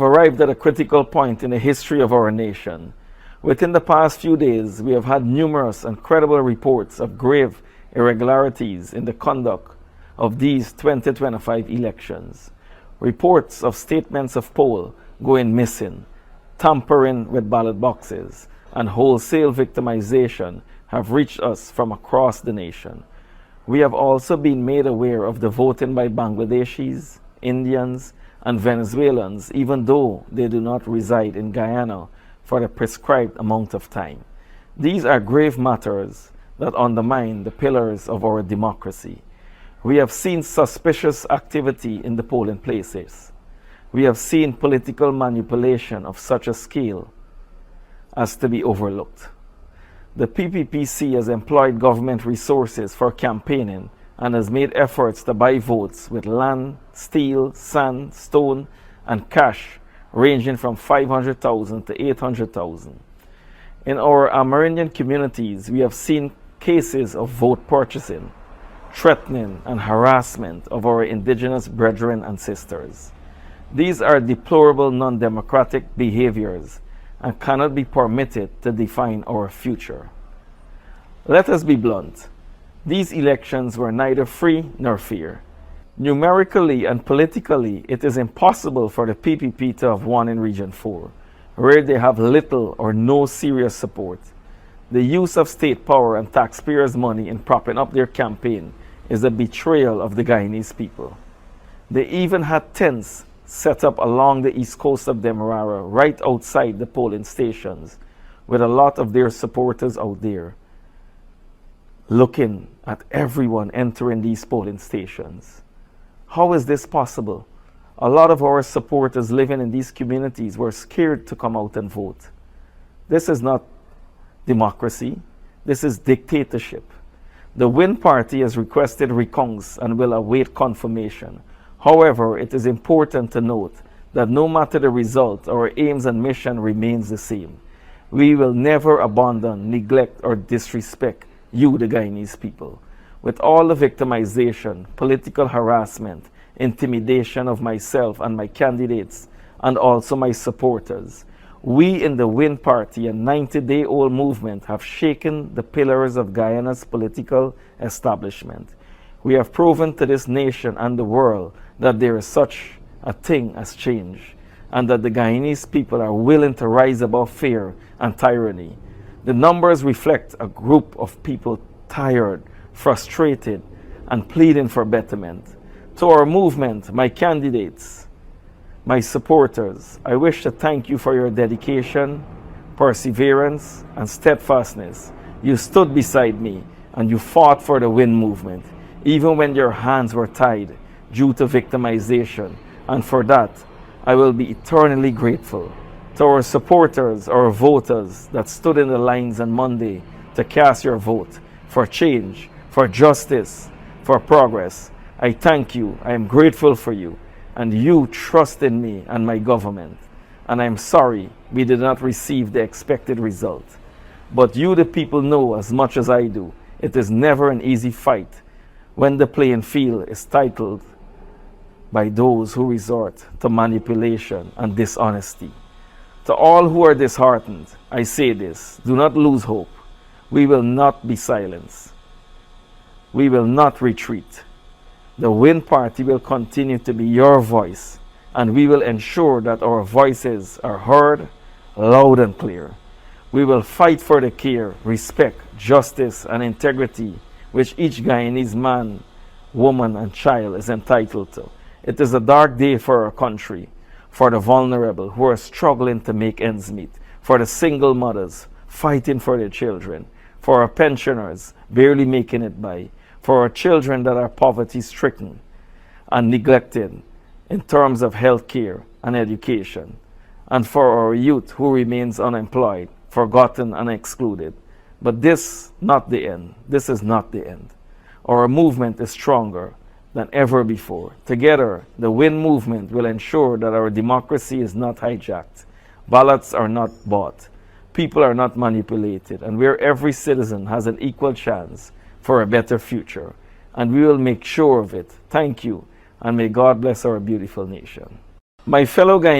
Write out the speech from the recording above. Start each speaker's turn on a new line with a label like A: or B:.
A: Arrived at a critical point in the history of our nation. Within the past few days, we have had numerous and credible reports of grave irregularities in the conduct of these 2025 elections. Reports of statements of poll going missing, tampering with ballot boxes, and wholesale victimization have reached us from across the nation. We have also been made aware of the voting by Bangladeshis, Indians, and Venezuelans, even though they do not reside in Guyana for the prescribed amount of time. These are grave matters that undermine the pillars of our democracy. We have seen suspicious activity in the polling places. We have seen political manipulation of such a scale as to be overlooked. The PPPC has employed government resources for campaigning and has made efforts to buy votes with land, steel, sand, stone, and cash ranging from 500,000 to 800,000. In our Amerindian communities, we have seen cases of vote purchasing, threatening, and harassment of our indigenous brethren and sisters. These are deplorable non-democratic behaviors and cannot be permitted to define our future. Let us be blunt. These elections were neither free nor fair. Numerically and politically, it is impossible for the PPP to have won in Region 4, where they have little or no serious support. The use of state power and taxpayers' money in propping up their campaign is a betrayal of the Guyanese people. They even had tents set up along the east coast of Demerara, right outside the polling stations, with a lot of their supporters out there, looking at everyone entering these polling stations. How is this possible? A lot of our supporters living in these communities were scared to come out and vote. This is not democracy. This is dictatorship. The Win Party has requested recounts and will await confirmation. However, it is important to note that no matter the result, our aims and mission remains the same. We will never abandon, neglect, or disrespect you, the Guyanese people. With all the victimization, political harassment, intimidation of myself and my candidates, and also my supporters, we in the Win Party, a 90-day-old movement, have shaken the pillars of Guyana's political establishment. We have proven to this nation and the world that there is such a thing as change, and that the Guyanese people are willing to rise above fear and tyranny. The numbers reflect a group of people tired, frustrated, and pleading for betterment. To our movement, my candidates, my supporters, I wish to thank you for your dedication, perseverance, and steadfastness. You stood beside me and you fought for the Win movement, even when your hands were tied due to victimization, and for that, I will be eternally grateful. To our supporters, our voters that stood in the lines on Monday to cast your vote for change, for justice, for progress, I thank you. I am grateful for you, and you trust in me and my government. And I am sorry we did not receive the expected result. But you, the people, know as much as I do, it is never an easy fight when the playing field is titled by those who resort to manipulation and dishonesty. To all who are disheartened, I say this: do not lose hope. We will not be silenced. We will not retreat. The Win Party will continue to be your voice, and we will ensure that our voices are heard loud and clear. We will fight for the care, respect, justice, and integrity which each Guyanese man, woman, and child is entitled to. It is a dark day for our country, for the vulnerable who are struggling to make ends meet, for the single mothers fighting for their children, for our pensioners barely making it by, for our children that are poverty-stricken and neglected in terms of health care and education, and for our youth who remains unemployed, forgotten, and excluded. But this not the end. This is not the end. Our movement is stronger than ever before. Together, the Win movement will ensure that our democracy is not hijacked, ballots are not bought, people are not manipulated, and where every citizen has an equal chance for a better future. And we will make sure of it. Thank you, and may God bless our beautiful nation. My fellow Guyanese,